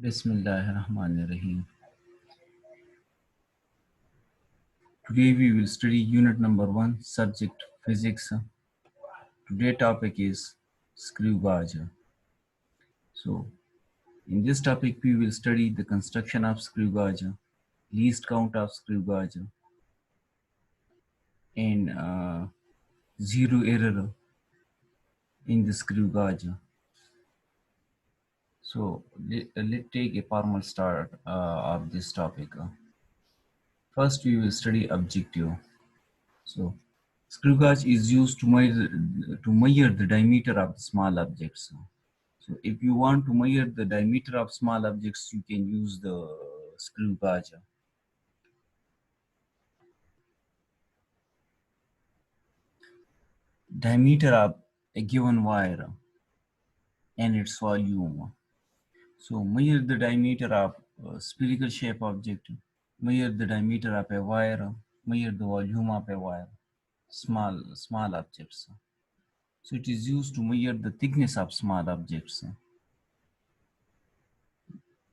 Bismillahirrahmanirrahim. Today we will study unit number 1, subject physics. Today topic is screw gauge. So in this topic we will study the construction of screw gauge, least count of screw gauge, and zero error in the screw gauge. So let's take a formal start of this topic. First we will study objective. So screw gauge is used to measure the diameter of the small objects. So if you want to measure the diameter of small objects, you can use the screw gauge. Diameter of a given wire and its volume. So measure the diameter of a spherical shape object, measure the diameter of a wire, measure the volume of a wire, small objects. So it is used to measure the thickness of small objects.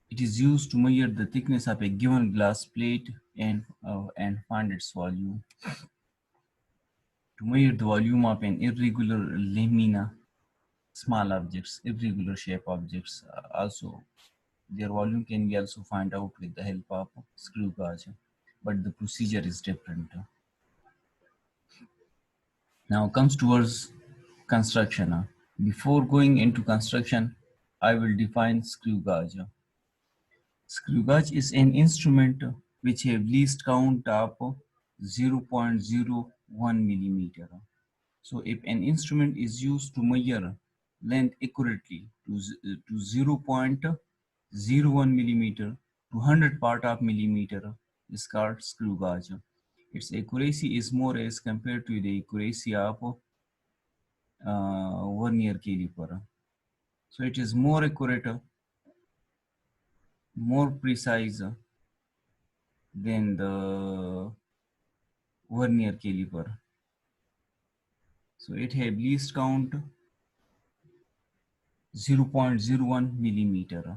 It is used to measure the thickness of a given glass plate and find its volume. To measure the volume of an irregular lamina, small objects, irregular shape objects, also their volume can be also found out with the help of screw gauge, but the procedure is different. Now comes towards construction. Before going into construction, I will define screw gauge. Screw gauge is an instrument which have least count of 0.01 millimeter. So if an instrument is used to measure length accurately to 0.01 millimeter to 100 part of millimeter is called screw gauge. Its accuracy is more as compared to the accuracy of vernier caliper. So it is more accurate, more precise than the vernier caliper. So it has least count 0.01 millimeter,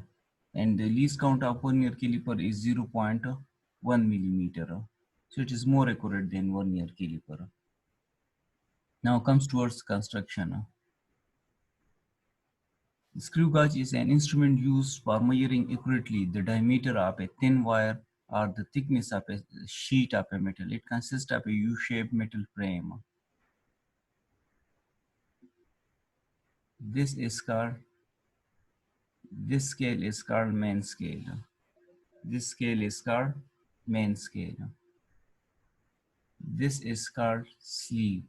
and the least count of vernier caliper is 0.1 millimeter. So it is more accurate than vernier caliper. Now comes towards construction. The screw gauge is an instrument used for measuring accurately the diameter of a thin wire or the thickness of a sheet of a metal. It consists of a U-shaped metal frame. This scale is called main scale. This scale is called main scale. This is called sleeve.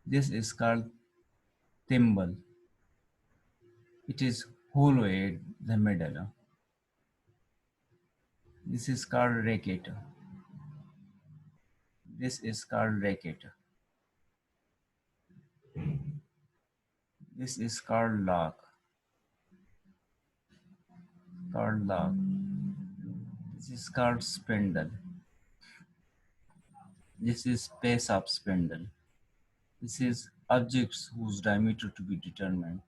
This is called thimble. It is hollow at the middle. This is called racket. This is called racket. This is called lock. Called lock. This is called spindle. This is pace of spindle. This is objects whose diameter to be determined.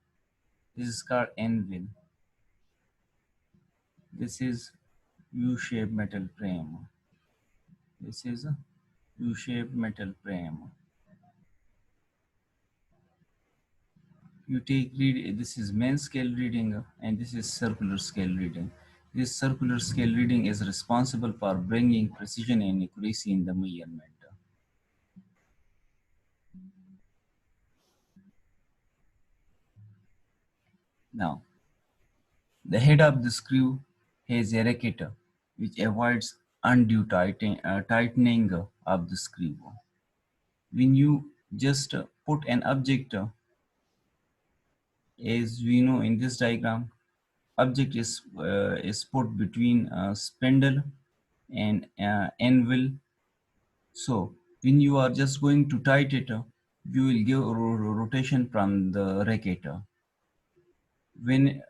This is called anvil. This is U-shaped metal frame. This is a U-shaped metal frame. You take read, this is main scale reading and this is circular scale reading. This circular scale reading is responsible for bringing precision and accuracy in the measurement. Now, the head of the screw has a racket which avoids undue tightening of the screw. When you just put an object, as we know in this diagram, object is put between spindle and anvil. So when you are just going to tighten it, you will give a rotation from the racket. When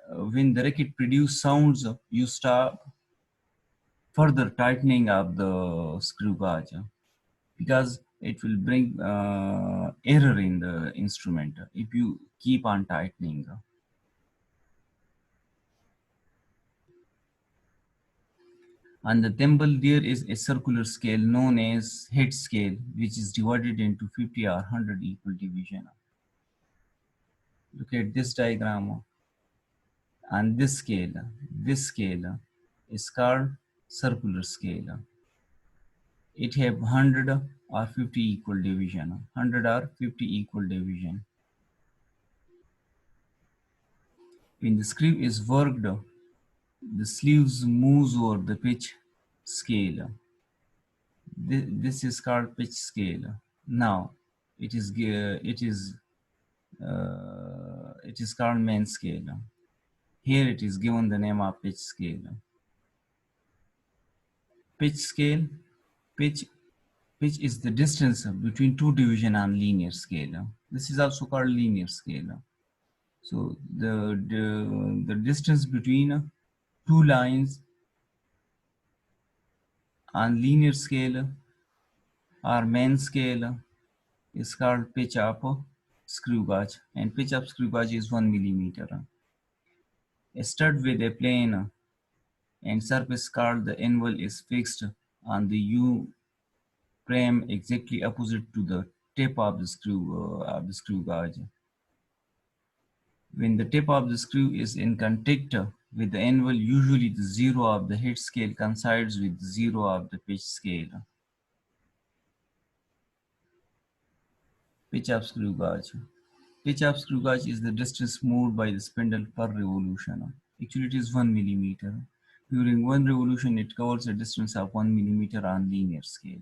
the racket produce sounds, you stop further tightening of the screw gauge because it will bring error in the instrument if you keep on tightening. On the thimble, there is a circular scale known as head scale, which is divided into 50 or 100 equal divisions. Look at this diagram. On this scale is called circular scale. It have 100 or 50 equal division. 100 or 50 equal division. When the screw is worked, the sleeves moves over the pitch scale. This is called pitch scale. Now, it is called main scale. Here it is given the name of pitch scale. Pitch scale, pitch Pitch is the distance between two divisions on linear scale. This is also called linear scale. So the distance between two lines on linear scale or main scale is called pitch of screw gauge, and pitch of screw gauge is 1 millimeter. A stud with a plane and surface called the anvil is fixed on the U frame exactly opposite to the tip of the screw gauge. When the tip of the screw is in contact with the anvil, usually the zero of the head scale coincides with the zero of the pitch scale. Pitch of screw gauge. Pitch of screw gauge is the distance moved by the spindle per revolution. Actually, it is 1 millimeter. During one revolution, it covers a distance of 1 millimeter on linear scale.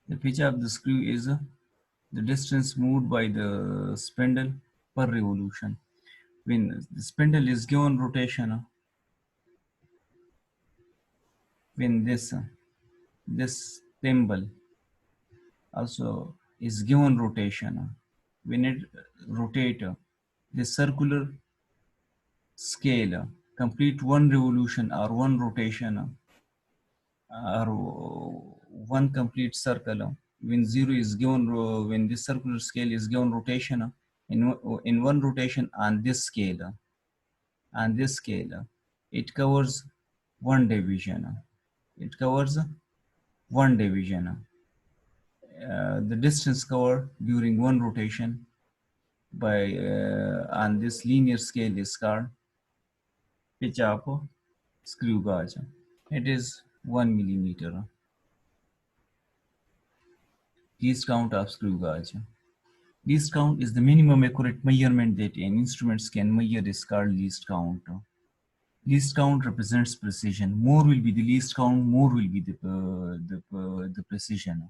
The pitch of the screw is the distance moved by the spindle per revolution. When the spindle is given rotation, when this thimble also is given rotation, when it rotate, the circular scale complete one revolution or one rotation or one complete circle. When zero is given, when this circular scale is given rotation in one rotation on this scale, it covers one division. It covers one division. The distance covered during one rotation by on this linear scale is called pitch of screw gauge. It is 1 millimeter. Least count of screw gauge. Least count is the minimum accurate measurement that an instrument can measure is called least count. Least count represents precision. More will be the least count, more will be the precision.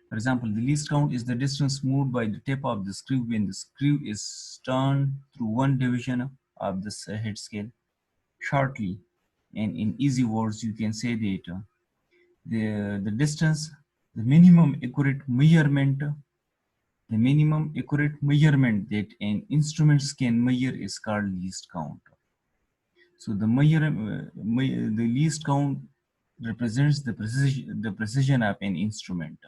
For example, the least count is the distance moved by the tip of the screw when the screw is turned through one division of the head scale. Shortly, and in easy words, you can say that the distance, the minimum accurate measurement that an instrument can measure is called least count. So the least count represents the precision of an instrument.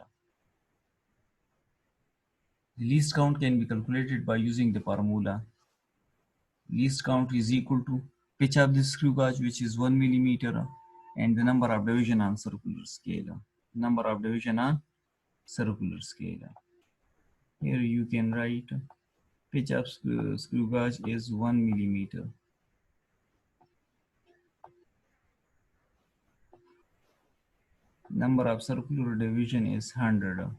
The least count can be calculated by using the formula. Least count is equal to pitch of the screw gauge, which is 1 millimeter, and the number of division on circular scale. Number of division on circular scale. Here you can write pitch of screw gauge is 1 millimeter. Number of circular division is 100.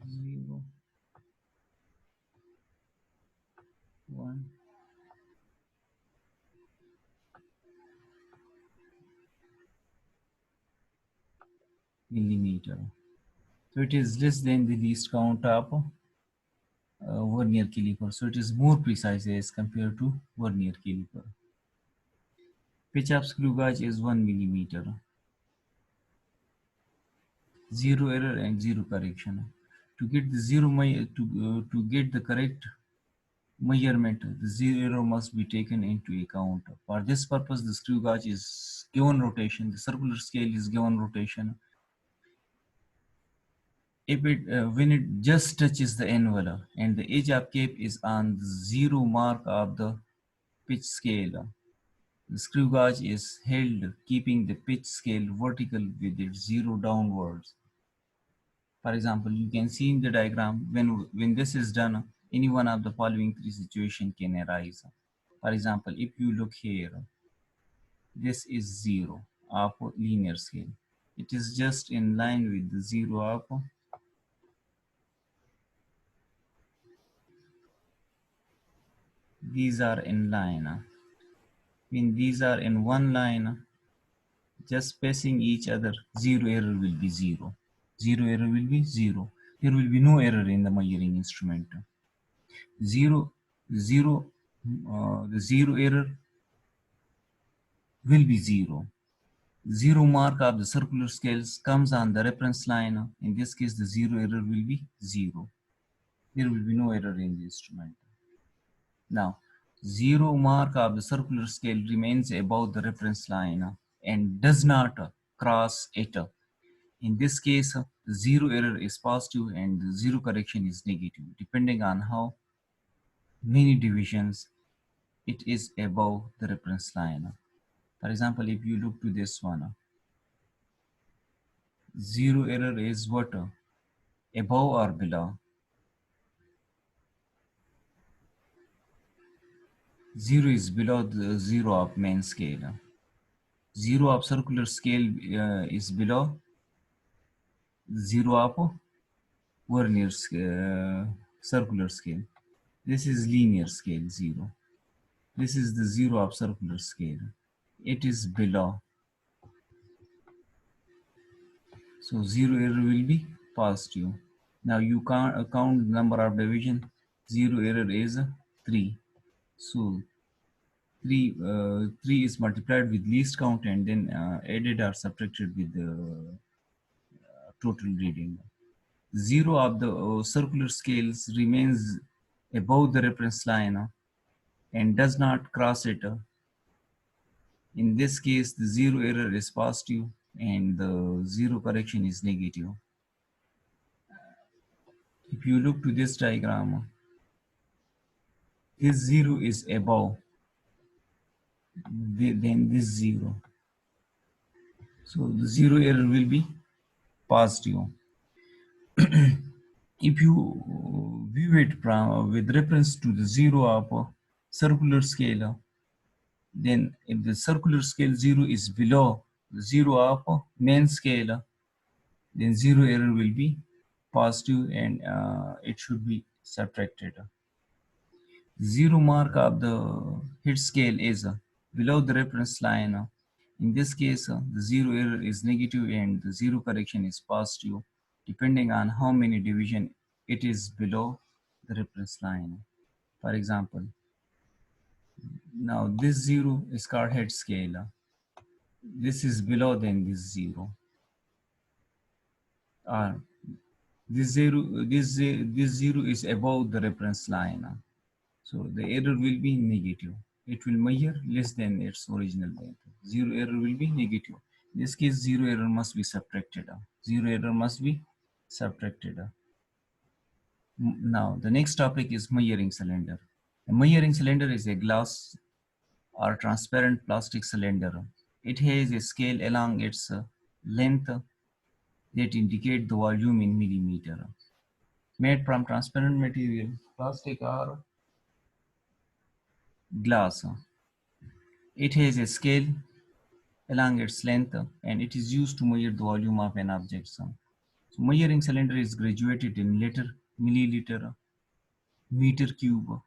Zero, 1. Millimeter. So it is less than the least count of vernier caliper. So it is more precise as compared to vernier caliper. Pitch of screw gauge is 1 millimeter. Zero error and zero correction. To get the to get the correct measurement, the zero error must be taken into account. For this purpose, the screw gauge is given rotation, the circular scale is given rotation. If when it just touches the envelope and the edge of cap is on the zero mark of the pitch scale, the screw gauge is held, keeping the pitch scale vertical with its zero downwards. For example, you can see in the diagram, when this is done, any one of the following three situations can arise. For example, if you look here, this is zero of linear scale. It is just in line with the zero of, these are in line. When these are in one line, just spacing each other, zero error will be zero. Zero error will be zero. There will be no error in the measuring instrument. Zero, zero, the zero error will be zero. Zero mark of the circular scales comes on the reference line. In this case, the zero error will be zero. There will be no error in the instrument. Now, zero mark of the circular scale remains above the reference line and does not cross it. In this case, the zero error is positive and the zero correction is negative, depending on how many divisions it is above the reference line. For example, if you look to this one, zero error is what? Above or below? Zero is below the zero of main scale. Zero of circular scale is below zero of vernier circular scale. This is linear scale, zero. This is the zero of circular scale. It is below. So zero error will be positive. Now you can't count the number of division. Zero error is 3. So 3 is multiplied with least count and then added or subtracted with the total reading. Zero of the circular scales remains above the reference line and does not cross it. In this case, the zero error is positive and the zero correction is negative. If you look to this diagram, this zero is above then this zero. So the zero error will be positive. If you view it with reference to the zero of circular scale, then if the circular scale zero is below the zero of main scale, then zero error will be positive and it should be subtracted. Zero mark of the hit scale is below the reference line. In this case, the zero error is negative and the zero correction is positive, depending on how many division it is below the reference line. For example, now this zero is called head scale. This is below than this zero. This zero is above the reference line. So the error will be negative. It will measure less than its original value. Zero error will be negative. In this case, zero error must be subtracted. Zero error must be subtracted. Now, the next topic is measuring cylinder. A measuring cylinder is a glass or transparent plastic cylinder. It has a scale along its length that indicate the volume in millimeter. Made from transparent material, plastic or glass. It has a scale along its length and it is used to measure the volume of an object. So measuring cylinder is graduated in liter, milliliter, meter cube.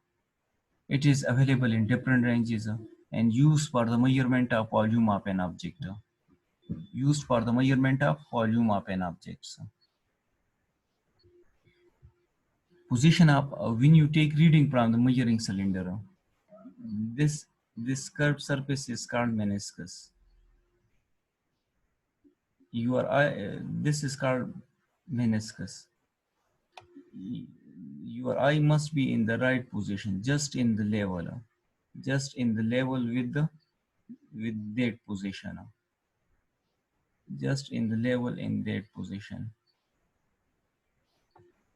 It is available in different ranges and used for the measurement of volume of an object. Used for the measurement of volume of an object. Position of when you take reading from the measuring cylinder, this curved surface is called meniscus. This is called meniscus. your eye must be in the right position, just in the level, just in the level with that position, just in the level in that position.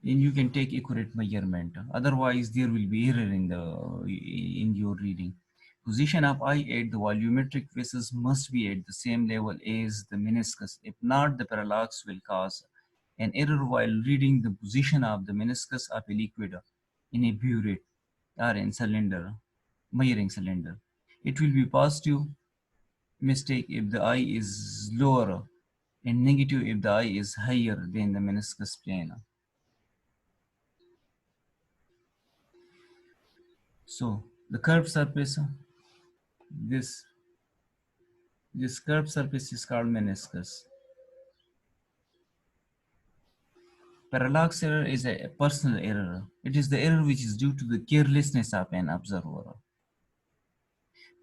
Then you can take accurate measurement. Otherwise, there will be error in your reading. Position of eye at the volumetric vessels must be at the same level as the meniscus. If not, the parallax will cause an error while reading the position of the meniscus of a liquid in a burette or in cylinder, measuring cylinder. It will be positive mistake if the eye is lower and negative if the eye is higher than the meniscus plane. So the curved surface, this this curved surface is called meniscus. Parallax error is a personal error. It is the error which is due to the carelessness of an observer.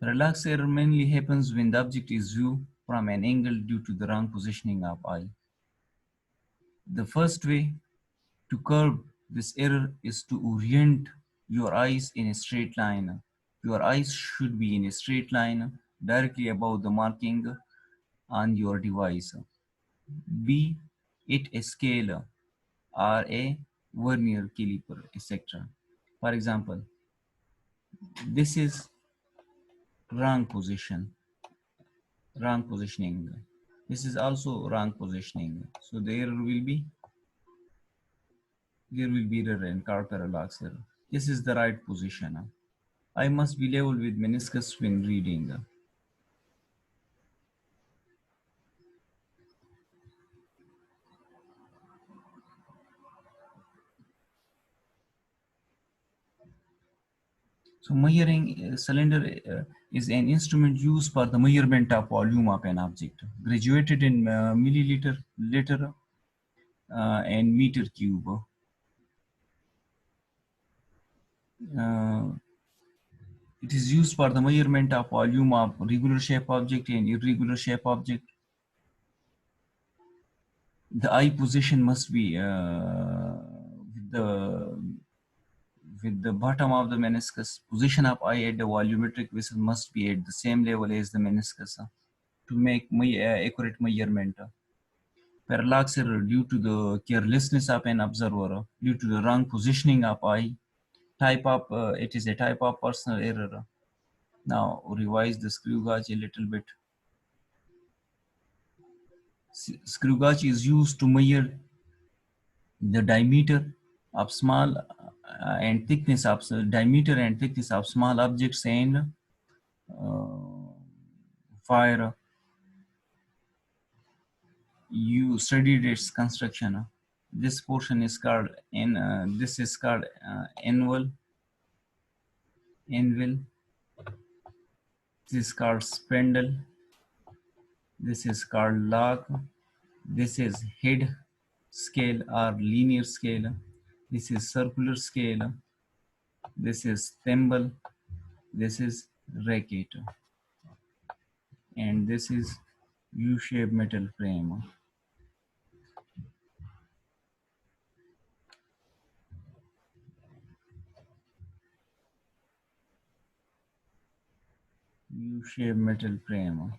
Parallax error mainly happens when the object is viewed from an angle due to the wrong positioning of eye. The first way to curb this error is to orient your eyes in a straight line. Your eyes should be in a straight line directly above the marking on your device, be it a scale or a vernier caliper, etc. For example, this is wrong position, wrong positioning. This is also wrong positioning. So there will be error and curve parallax error. This is the right position. I must be level with meniscus when reading. So measuring cylinder is an instrument used for the measurement of volume of an object, graduated in milliliter, liter, and meter cube. Uh, it is used for the measurement of volume of regular shape object and irregular shape object. The eye position must be with the bottom of the meniscus. Position of eye at the volumetric vessel must be at the same level as the meniscus to make accurate measurement. Parallax error due to the carelessness of an observer, due to the wrong positioning of eye. It is a type of personal error. Now revise the screw gauge a little bit. Screw gauge is used to measure the diameter of small and thickness of diameter and thickness of small objects and fire. You studied its construction. This portion is called this is called anvil. This is called spindle. This is called log. This is head scale or linear scale. This is circular scale. This is thimble. This is racket. And this is U-shaped metal frame. U-shaped metal frame.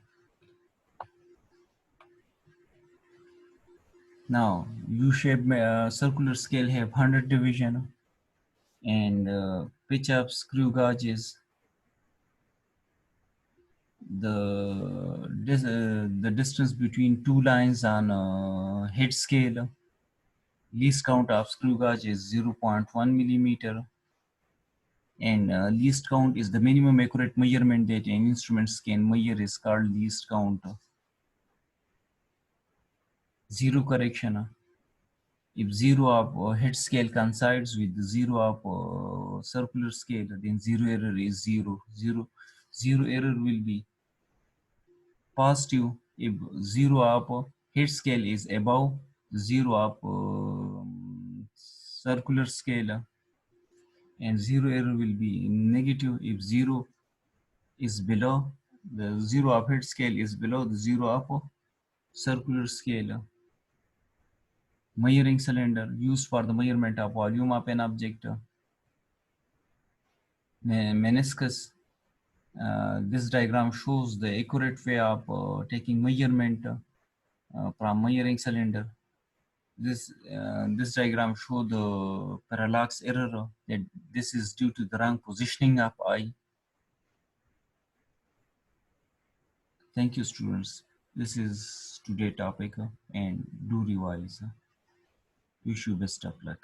Now, U-shaped circular scale have 100 division and pitch up screw gauges. The distance between two lines on head scale. Least count of screw gauge is 0.1 millimeter. And least count is the minimum accurate measurement that an instrument can measure is called least count. Zero correction. If zero of head scale coincides with zero of circular scale, then zero error is zero. Zero error will be positive if zero of head scale is above zero of circular scale, and zero error will be negative if zero is below the zero of head scale is below the zero of circular scale. Measuring cylinder used for the measurement of volume of an object. Meniscus. This diagram shows the accurate way of taking measurement from measuring cylinder. This diagram shows the parallax error that this is due to the wrong positioning of eye. Thank you, students. This is today topic and do revise. Wish you best of luck.